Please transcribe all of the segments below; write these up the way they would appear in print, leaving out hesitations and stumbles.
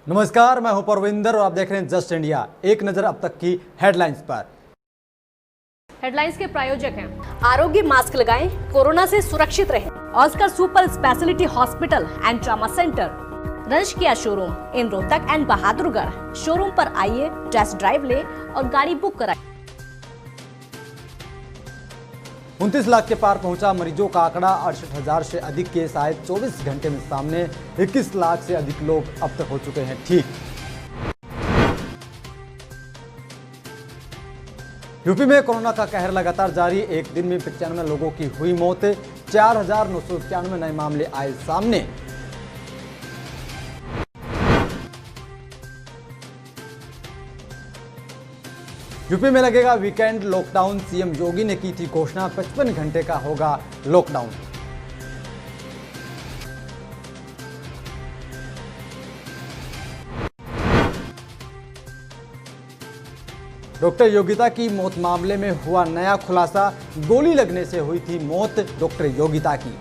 नमस्कार, मैं हूं परविंदर और आप देख रहे हैं जस्ट इंडिया। एक नजर अब तक की हेडलाइंस पर। हेडलाइंस के प्रायोजक हैं आरोग्य मास्क लगाएं, कोरोना से सुरक्षित रहें। Oscar super speciality hospital and trauma centre, रंश किया showroom in Rohtak and Bahadurgarh. Showroom पर आइए, टेस्ट ड्राइव ले और गाड़ी बुक कराएं। 29 लाख के पार पहुंचा मरीजों का आंकड़ा। 68,000 से अधिक केस आए 24 घंटे में सामने। 21 लाख से अधिक लोग अब तक हो चुके हैं ठीक। यूपी में कोरोना का कहर लगातार जारी। एक दिन में 95 लोगों की हुई मौत। 4,991 नए मामले आए सामने। यूपी में लगेगा वीकेंड लॉकडाउन। सीएम योगी ने की थी घोषणा, 55 घंटे का होगा लॉकडाउन। डॉक्टर योगिता की मौत मामले में हुआ नया खुलासा। गोली लगने से हुई थी मौत डॉक्टर योगिता की।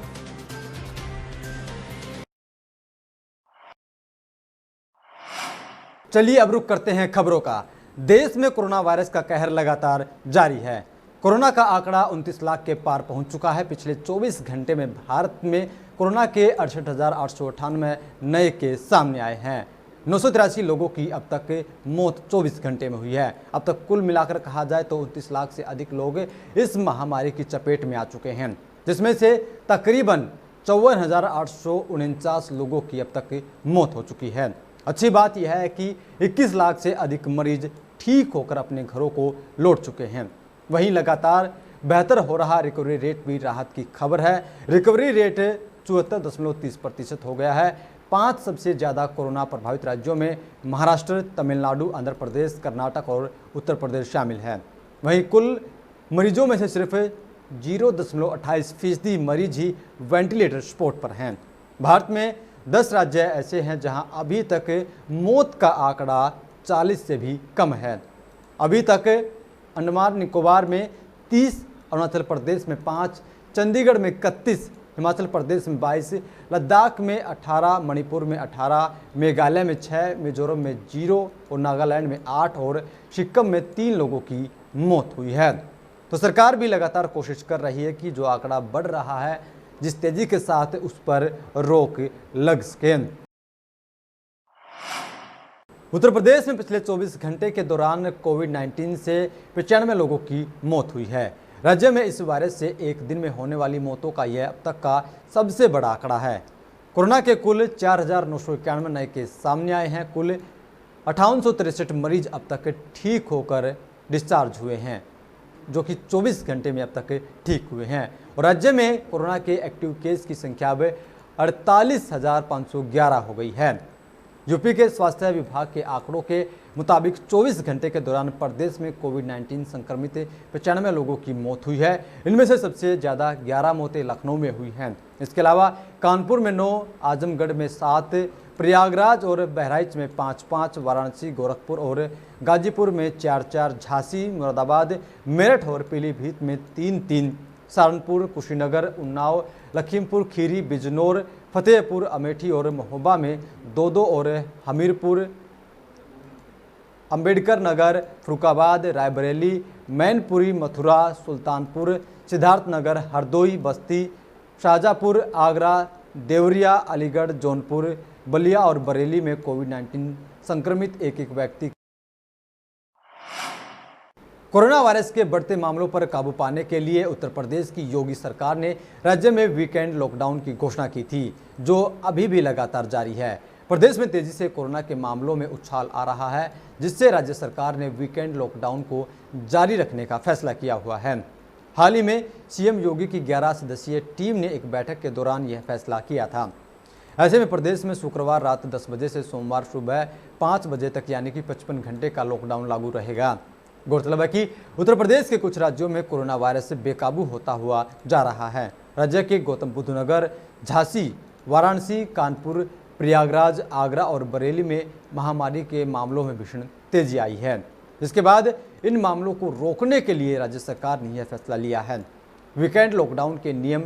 चलिए अब रुख करते हैं खबरों का। देश में कोरोना वायरस का कहर लगातार जारी है। कोरोना का आंकड़ा 29 लाख के पार पहुंच चुका है। पिछले 24 घंटे में भारत में कोरोना के 68,898 नए केस सामने आए हैं। 983 लोगों की अब तक मौत 24 घंटे में हुई है। अब तक कुल मिलाकर कहा जाए तो 29 लाख से अधिक लोग इस महामारी की चपेट में आ चुके हैं, जिसमें से तकरीबन 54,849 लोगों की अब तक मौत हो चुकी है। अच्छी बात यह है कि 21 लाख से अधिक मरीज ठीक होकर अपने घरों को लौट चुके हैं। वहीं लगातार बेहतर हो रहा रिकवरी रेट भी राहत की खबर है। रिकवरी रेट 74.30% हो गया है। 5 सबसे ज़्यादा कोरोना प्रभावित राज्यों में महाराष्ट्र, तमिलनाडु, आंध्र प्रदेश, कर्नाटक और उत्तर प्रदेश शामिल हैं। वहीं कुल मरीजों में से सिर्फ 0.28% मरीज ही वेंटिलेटर सपोर्ट पर हैं। भारत में 10 राज्य ऐसे हैं जहां अभी तक मौत का आंकड़ा 40 से भी कम है। अभी तक अंडमान निकोबार में 30, अरुणाचल प्रदेश में 5, चंडीगढ़ में 31, हिमाचल प्रदेश में 22, लद्दाख में 18, मणिपुर में 18, मेघालय में 6, मिजोरम में 0 और नागालैंड में 8 और सिक्किम में 3 लोगों की मौत हुई है। तो सरकार भी लगातार कोशिश कर रही है कि जो आंकड़ा बढ़ रहा है, जिस तेजी के साथ उस पर रोक लग सके। उत्तर प्रदेश में पिछले 24 घंटे के दौरान कोविड-19 से 95 लोगों की मौत हुई है। राज्य में इस वायरस से एक दिन में होने वाली मौतों का यह अब तक का सबसे बड़ा आंकड़ा है। कोरोना के कुल 4,991 नए केस सामने आए हैं। कुल 5863 मरीज अब तक ठीक होकर डिस्चार्ज हुए हैं, जो कि 24 घंटे में अब तक ठीक हुए हैं। और राज्य में कोरोना के एक्टिव केस की संख्या अब 48,511 हो गई है। यूपी के स्वास्थ्य विभाग के आंकड़ों के मुताबिक 24 घंटे के दौरान प्रदेश में कोविड-19 संक्रमित 95 लोगों की मौत हुई है। इनमें से सबसे ज़्यादा 11 मौतें लखनऊ में हुई हैं। इसके अलावा कानपुर में 9, आजमगढ़ में 7, प्रयागराज और बहराइच में 5-5, वाराणसी, गोरखपुर और गाजीपुर में 4-4, झांसी, मुरादाबाद, मेरठ और पीलीभीत में 3-3, सहारनपुर, कुशीनगर, उन्नाव, लखीमपुर खीरी, बिजनौर, फतेहपुर, अमेठी और महोबा में 2-2 और हमीरपुर, अंबेडकर नगर, फरुखाबाद, रायबरेली, मैनपुरी, मथुरा, सुल्तानपुर, सिद्धार्थनगर, हरदोई, बस्ती, शाहजहाँपुर, आगरा, देवरिया, अलीगढ़, जौनपुर, बलिया और बरेली में कोविड-19 संक्रमित एक व्यक्ति। कोरोना वायरस के बढ़ते मामलों पर काबू पाने के लिए उत्तर प्रदेश की योगी सरकार ने राज्य में वीकेंड लॉकडाउन की घोषणा की थी, जो अभी भी लगातार जारी है। प्रदेश में तेजी से कोरोना के मामलों में उछाल आ रहा है, जिससे राज्य सरकार ने वीकेंड लॉकडाउन को जारी रखने का फैसला किया हुआ है। हाल ही में सीएम योगी की 11 सदस्यीय टीम ने एक बैठक के दौरान यह फैसला किया था। ऐसे में प्रदेश में शुक्रवार रात 10 बजे से सोमवार सुबह 5 बजे तक यानी कि 55 घंटे का लॉकडाउन लागू रहेगा। गौरतलब है कि उत्तर प्रदेश के कुछ राज्यों में कोरोना वायरस से बेकाबू होता हुआ जा रहा है। राज्य के गौतम बुद्ध नगर, झांसी, वाराणसी, कानपुर, प्रयागराज, आगरा और बरेली में महामारी के मामलों में भीषण तेजी आई है, जिसके बाद इन मामलों को रोकने के लिए राज्य सरकार ने यह फैसला लिया है। वीकेंड लॉकडाउन के नियम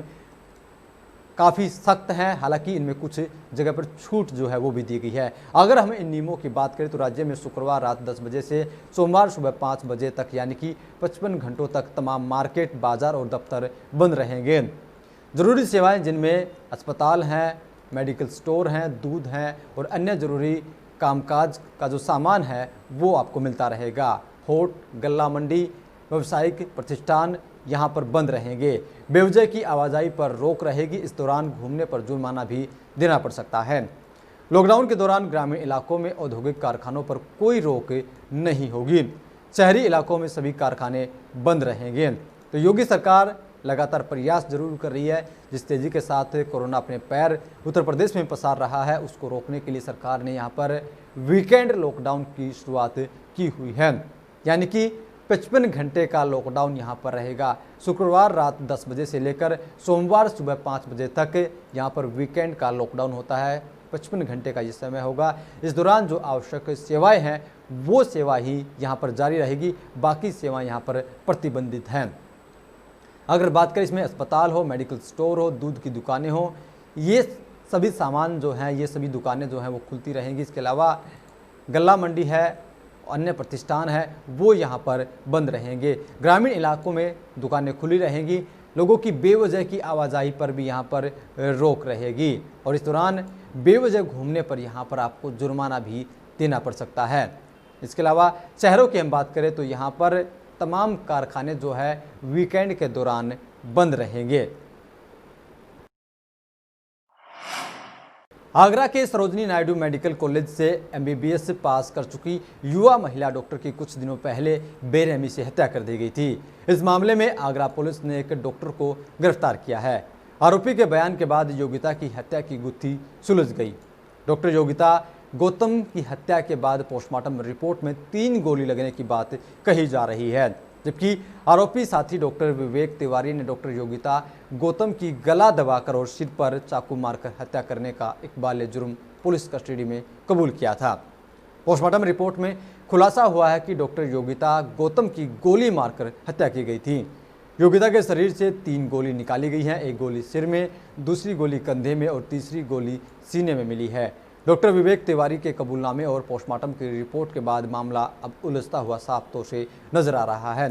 काफ़ी सख्त हैं। हालांकि इनमें कुछ जगह पर छूट जो है वो भी दी गई है। अगर हम इन नियमों की बात करें तो राज्य में शुक्रवार रात 10 बजे से सोमवार सुबह 5 बजे तक यानी कि 55 घंटों तक तमाम मार्केट, बाजार और दफ्तर बंद रहेंगे। ज़रूरी सेवाएं जिनमें अस्पताल हैं, मेडिकल स्टोर हैं, दूध हैं और अन्य ज़रूरी कामकाज का जो सामान है वो आपको मिलता रहेगा। होट, गल्ला मंडी, व्यावसायिक प्रतिष्ठान यहाँ पर बंद रहेंगे। बेवजह की आवाजाही पर रोक रहेगी। इस दौरान घूमने पर जुर्माना भी देना पड़ सकता है। लॉकडाउन के दौरान ग्रामीण इलाकों में औद्योगिक कारखानों पर कोई रोक नहीं होगी। शहरी इलाकों में सभी कारखाने बंद रहेंगे। तो योगी सरकार लगातार प्रयास जरूर कर रही है। जिस तेजी के साथ कोरोना अपने पैर उत्तर प्रदेश में पसार रहा है, उसको रोकने के लिए सरकार ने यहाँ पर वीकेंड लॉकडाउन की शुरुआत की हुई है। यानी कि 55 घंटे का लॉकडाउन यहाँ पर रहेगा। शुक्रवार रात 10 बजे से लेकर सोमवार सुबह 5 बजे तक यहाँ पर वीकेंड का लॉकडाउन होता है। 55 घंटे का ये समय होगा। इस दौरान जो आवश्यक सेवाएं हैं वो सेवा ही यहाँ पर जारी रहेगी, बाकी सेवाएं यहाँ पर प्रतिबंधित हैं। अगर बात करें इसमें अस्पताल हो, मेडिकल स्टोर हो, दूध की दुकानें हो, ये सभी सामान जो हैं, ये सभी दुकानें जो हैं वो खुलती रहेंगी। इसके अलावा गल्ला मंडी है, अन्य प्रतिष्ठान है, वो यहाँ पर बंद रहेंगे। ग्रामीण इलाकों में दुकानें खुली रहेंगी। लोगों की बेवजह की आवाजाही पर भी यहाँ पर रोक रहेगी और इस दौरान बेवजह घूमने पर यहाँ पर आपको जुर्माना भी देना पड़ सकता है। इसके अलावा शहरों की हम बात करें तो यहाँ पर तमाम कारखाने जो है वीकेंड के दौरान बंद रहेंगे। आगरा के सरोजनी नायडू मेडिकल कॉलेज से MBBS पास कर चुकी युवा महिला डॉक्टर की कुछ दिनों पहले बेरहमी से हत्या कर दी गई थी। इस मामले में आगरा पुलिस ने एक डॉक्टर को गिरफ्तार किया है। आरोपी के बयान के बाद योगिता की हत्या की गुत्थी सुलझ गई। डॉक्टर योगिता गौतम की हत्या के बाद पोस्टमार्टम रिपोर्ट में 3 गोली लगने की बात कही जा रही है, जबकि आरोपी साथी डॉक्टर विवेक तिवारी ने डॉक्टर योगिता गौतम की गला दबाकर और सिर पर चाकू मारकर हत्या करने का इकबाल जुर्म पुलिस कस्टडी में कबूल किया था। पोस्टमार्टम रिपोर्ट में खुलासा हुआ है कि डॉक्टर योगिता गौतम की गोली मारकर हत्या की गई थी। योगिता के शरीर से 3 गोली निकाली गई हैं। एक गोली सिर में, दूसरी गोली कंधे में और तीसरी गोली सीने में मिली है। डॉक्टर विवेक तिवारी के कबूलनामे और पोस्टमार्टम की रिपोर्ट के बाद मामला अब उलझता हुआ साफ तौर से नजर आ रहा है।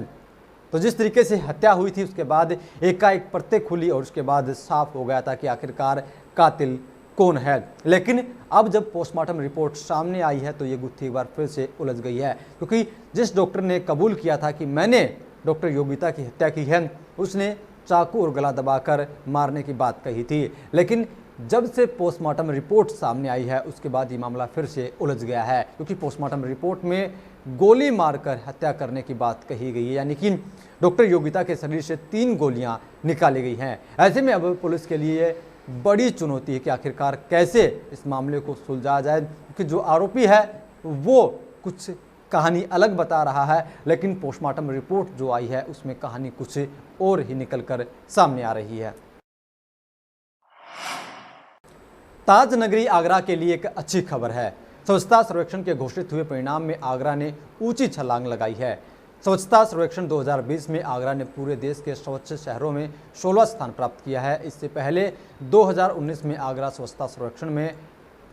तो जिस तरीके से हत्या हुई थी उसके बाद एकाएक परतें खुली और उसके बाद साफ हो गया था कि आखिरकार कातिल कौन है। लेकिन अब जब पोस्टमार्टम रिपोर्ट सामने आई है तो ये गुत्थी एक बार फिर से उलझ गई है, क्योंकि जिस डॉक्टर ने कबूल किया था कि मैंने डॉक्टर योगिता की हत्या की है, उसने चाकू और गला दबाकर मारने की बात कही थी। लेकिन जब से पोस्टमार्टम रिपोर्ट सामने आई है उसके बाद ये मामला फिर से उलझ गया है, क्योंकि पोस्टमार्टम रिपोर्ट में गोली मारकर हत्या करने की बात कही गई है, यानी कि डॉक्टर योगिता के शरीर से 3 गोलियां निकाली गई हैं। ऐसे में अब पुलिस के लिए बड़ी चुनौती है कि आखिरकार कैसे इस मामले को सुलझाया जाए, क्योंकि जो आरोपी है वो कुछ कहानी अलग बता रहा है, लेकिन पोस्टमार्टम रिपोर्ट जो आई है उसमें कहानी कुछ और ही निकल कर सामने आ रही है। ताज नगरी आगरा के लिए एक अच्छी खबर है। स्वच्छता सर्वेक्षण के घोषित हुए परिणाम में आगरा ने ऊंची छलांग लगाई है। स्वच्छता सर्वेक्षण 2020 में आगरा ने पूरे देश के स्वच्छ शहरों में 16 स्थान प्राप्त किया है। इससे पहले 2019 में आगरा स्वच्छता सर्वेक्षण में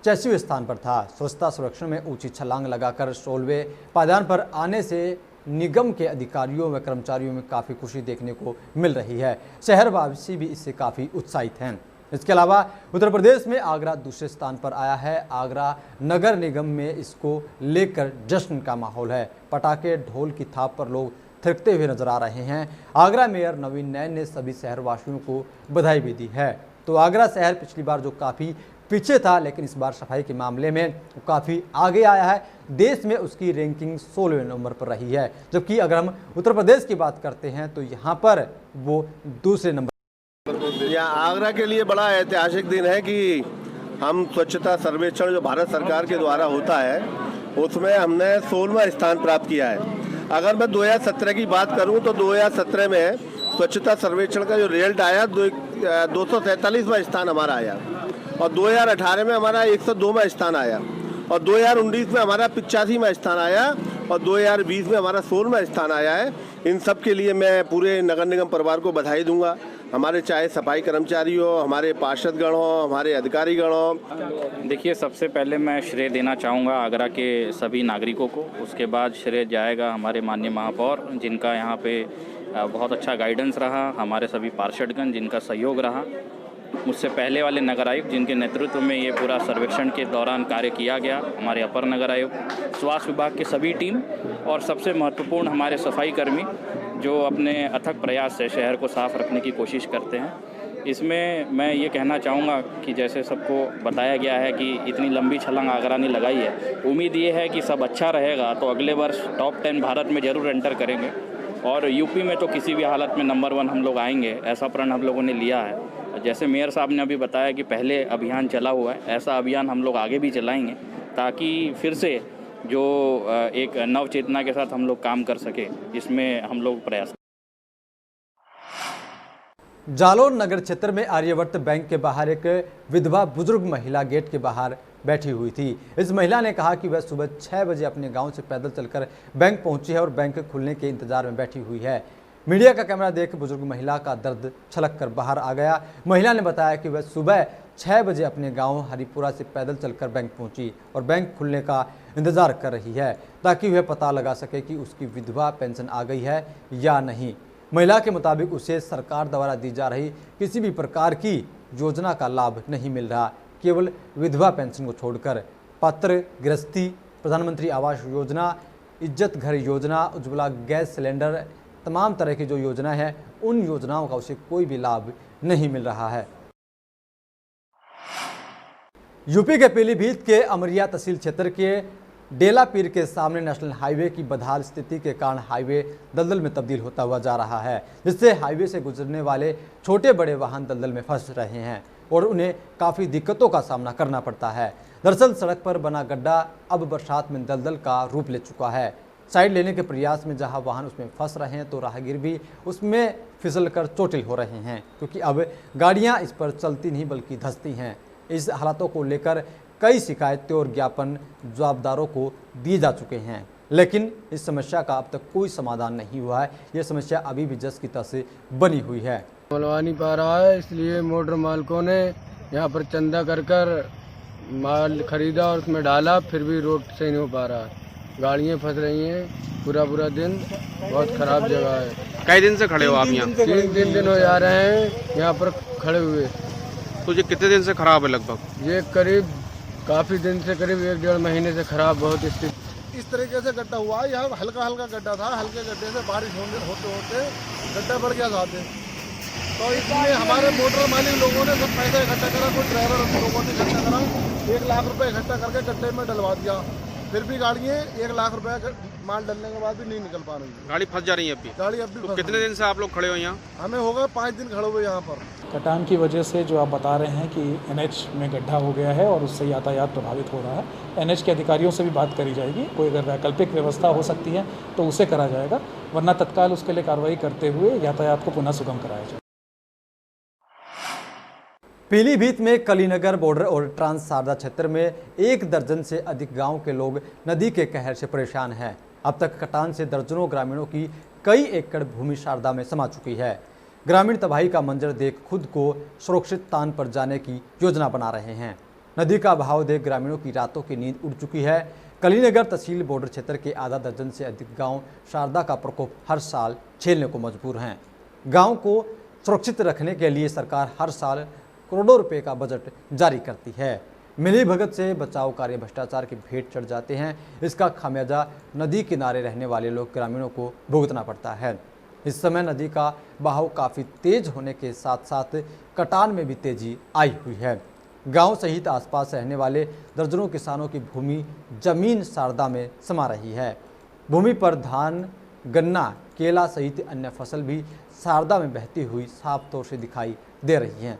86वें स्थान पर था। स्वच्छता सर्वेक्षण में ऊंची छलांग लगाकर 16वें पायदान पर आने से निगम के अधिकारियों व कर्मचारियों में काफ़ी खुशी देखने को मिल रही है। शहरवासी भी इससे काफ़ी उत्साहित हैं। इसके अलावा उत्तर प्रदेश में आगरा दूसरे स्थान पर आया है। आगरा नगर निगम में इसको लेकर जश्न का माहौल है। पटाखे, ढोल की थाप पर लोग थिरकते हुए नजर आ रहे हैं। आगरा मेयर नवीन नैन ने सभी शहरवासियों को बधाई भी दी है। तो आगरा शहर पिछली बार जो काफ़ी पीछे था, लेकिन इस बार सफाई के मामले में काफ़ी आगे आया है। देश में उसकी रैंकिंग 16वें नंबर पर रही है, जबकि अगर हम उत्तर प्रदेश की बात करते हैं तो यहाँ पर वो दूसरे नंबर। यहाँ आगरा के लिए बड़ा ऐतिहासिक दिन है कि हम स्वच्छता सर्वेक्षण जो भारत सरकार के द्वारा होता है उसमें हमने 16वां स्थान प्राप्त किया है। अगर मैं 2017 की बात करूं तो 2017 में स्वच्छता सर्वेक्षण का जो रिजल्ट आया 243वां स्थान हमारा आया और 2018 में हमारा 102वां स्थान आया और 2019 में हमारा 85वां स्थान आया और 2020 में हमारा 16वां स्थान आया है। इन सब के लिए मैं पूरे नगर निगम परिवार को बधाई दूंगा। हमारे चाहे सफाई कर्मचारी हो, हमारे पार्षदगण हो, हमारे अधिकारीगण हो। देखिए, सबसे पहले मैं श्रेय देना चाहूँगा आगरा के सभी नागरिकों को। उसके बाद श्रेय जाएगा हमारे माननीय महापौर, जिनका यहाँ पे बहुत अच्छा गाइडेंस रहा, हमारे सभी पार्षदगण जिनका सहयोग रहा, मुझसे पहले वाले नगर आयुक्त जिनके नेतृत्व में ये पूरा सर्वेक्षण के दौरान कार्य किया गया, हमारे अपर नगर आयुक्त, स्वास्थ्य विभाग की सभी टीम, और सबसे महत्वपूर्ण हमारे सफाई कर्मी जो अपने अथक प्रयास से शहर को साफ रखने की कोशिश करते हैं। इसमें मैं ये कहना चाहूँगा कि जैसे सबको बताया गया है कि इतनी लंबी छलांग आगरा ने लगाई है, उम्मीद ये है कि सब अच्छा रहेगा तो अगले वर्ष टॉप 10 भारत में ज़रूर एंटर करेंगे, और यूपी में तो किसी भी हालत में नंबर 1 हम लोग आएंगे, ऐसा प्रण हम लोगों ने लिया है। जैसे मेयर साहब ने अभी बताया कि पहले अभियान चला हुआ है, ऐसा अभियान हम लोग आगे भी चलाएंगे ताकि फिर से जो एक नव चेतना के साथ हम लोग काम कर सके, इसमें हम लोग प्रयास। जालौर नगर क्षेत्र में आर्यवर्त बैंक के बाहर एक विधवा बुजुर्ग महिला गेट के बाहर बैठी हुई थी। इस महिला ने कहा कि वह सुबह 6 बजे अपने गांव से पैदल चलकर बैंक पहुंची है और बैंक खुलने के इंतजार में बैठी हुई है। मीडिया का कैमरा देख बुजुर्ग महिला का दर्द छलक कर बाहर आ गया। महिला ने बताया कि वह सुबह 6 बजे अपने गांव हरिपुरा से पैदल चलकर बैंक पहुंची और बैंक खुलने का इंतजार कर रही है ताकि वह पता लगा सके कि उसकी विधवा पेंशन आ गई है या नहीं। महिला के मुताबिक उसे सरकार द्वारा दी जा रही किसी भी प्रकार की योजना का लाभ नहीं मिल रहा, केवल विधवा पेंशन को छोड़कर पत्र गृहस्थी, प्रधानमंत्री आवास योजना, इज्जत घर योजना, उज्ज्वला गैस सिलेंडर, तमाम तरह की जो योजना है उन योजनाओं का उसे कोई भी लाभ नहीं मिल रहा है। यूपी के पीलीभीत के अमरिया तहसील क्षेत्र के डेला पीर के सामने नेशनल हाईवे की बदहाल स्थिति के कारण हाईवे दलदल में तब्दील होता हुआ जा रहा है, जिससे हाईवे से गुजरने वाले छोटे बड़े वाहन दलदल में फंस रहे हैं और उन्हें काफ़ी दिक्कतों का सामना करना पड़ता है। दरअसल सड़क पर बना गड्ढा अब बरसात में दलदल का रूप ले चुका है। साइड लेने के प्रयास में जहां वाहन उसमें फंस रहे हैं तो राहगीर भी उसमें फिसलकर चोटिल हो रहे हैं, क्योंकि अब गाड़ियां इस पर चलती नहीं बल्कि धंसती हैं। इस हालातों को लेकर कई शिकायतें और ज्ञापन जवाबदारों को दिए जा चुके हैं, लेकिन इस समस्या का अब तक कोई समाधान नहीं हुआ है। यह समस्या अभी भी जस की तस बनी हुई है। मलवा नहीं पा रहा है, इसलिए मोटर मालिकों ने यहाँ पर चंदा कर कर माल खरीदा और उसमें डाला, फिर भी रोड सही नहीं हो पा रहा है। गाड़ियाँ फंस रही हैं पूरा दिन, बहुत खराब जगह है। कई दिन से खड़े हो आप यहाँ? 3 दिन हो जा रहे हैं यहाँ पर खड़े हुए। तो ये कितने दिन से खराब है? लगभग ये करीब काफ़ी दिन से, करीब 1-1.5 महीने से खराब बहुत स्थिति। इस तरीके से गड्ढा हुआ है, यहाँ हल्का गड्ढा था, हल्के गड्ढे से बारिश होते गड्ढा बढ़ गया था। तो इसलिए हमारे मोटर मालिक लोगों ने सब पैसा इकट्ठा करा, कुछ ड्राइवर लोगों ने इकट्ठा करा, 1 लाख रुपए इकट्ठा करके गड्ढे में डलवा दिया। फिर भी गाड़ियाँ 1 लाख रुपए माल डलने के बाद भी नहीं निकल पा रही है। गाड़ी फंस जा रही है अभी? गाड़ी अब भी तो कितने दिन से आप लोग खड़े हो यहाँ? हमें होगा 5 दिन खड़े हुए यहाँ पर। कटान की वजह से जो आप बता रहे हैं कि एनएच में गड्ढा हो गया है और उससे यातायात प्रभावित हो रहा है। एनएच के अधिकारियों से भी बात करी जाएगी, कोई अगर वैकल्पिक व्यवस्था हो सकती है तो उसे करा जाएगा, वरना तत्काल उसके लिए कार्रवाई करते हुए यातायात को पुनः सुगम कराया जाए। पीलीभीत में कलीनगर बॉर्डर और ट्रांस शारदा क्षेत्र में 1 दर्जन से अधिक गांव के लोग नदी के कहर से परेशान हैं। अब तक कटान से दर्जनों ग्रामीणों की कई एकड़ भूमि शारदा में समा चुकी है। ग्रामीण तबाही का मंजर देख खुद को सुरक्षित स्थान पर जाने की योजना बना रहे हैं। नदी का बहाव देख ग्रामीणों की रातों की नींद उड़ चुकी है। कलीनगर तहसील बॉर्डर क्षेत्र के आधा दर्जन से अधिक गांव शारदा का प्रकोप हर साल झेलने को मजबूर हैं। गांव को सुरक्षित रखने के लिए सरकार हर साल करोड़ों रुपए का बजट जारी करती है। मिली भगत से बचाव कार्य भ्रष्टाचार के भेंट चढ़ जाते हैं। इसका खामियाजा नदी किनारे रहने वाले लोग ग्रामीणों को भुगतना पड़ता है। इस समय नदी का बहाव काफ़ी तेज होने के साथ साथ कटान में भी तेजी आई हुई है। गांव सहित आसपास रहने वाले दर्जनों किसानों की भूमि जमीन शारदा में समा रही है। भूमि पर धान, गन्ना, केला सहित अन्य फसल भी शारदा में बहती हुई साफ तौर से दिखाई दे रही हैं।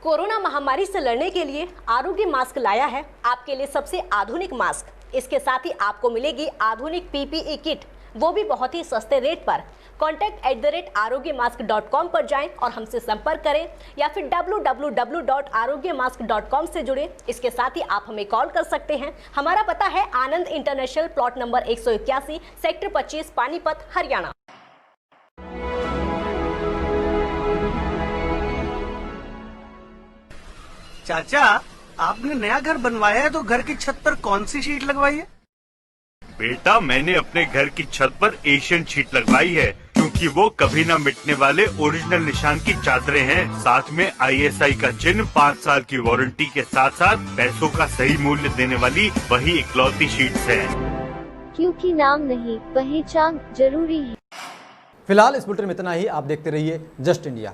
कोरोना महामारी से लड़ने के लिए आरोग्य मास्क लाया है आपके लिए सबसे आधुनिक मास्क। इसके साथ ही आपको मिलेगी आधुनिक पीपीई किट, वो भी बहुत ही सस्ते रेट पर। contact@arogyamask.com पर जाएं और हमसे संपर्क करें या फिर www.arogyamask.com से जुड़ें। इसके साथ ही आप हमें कॉल कर सकते हैं। हमारा पता है Anand international, plot number 181, sector 25, Panipat, Haryana. चाचा, आपने नया घर बनवाया है तो घर की छत पर कौन सी शीट लगवाई है? बेटा, मैंने अपने घर की छत पर एशियन शीट लगवाई है, क्योंकि वो कभी न मिटने वाले ओरिजिनल निशान की चादरें हैं। साथ में ISI का चिन्ह, 5 साल की वारंटी के साथ साथ पैसों का सही मूल्य देने वाली वही इकलौती शीट्स है। क्योंकि नाम नहीं, पहचान जरूरी है। फिलहाल इस बुलेटिन में इतना ही। आप देखते रहिए जस्ट इंडिया।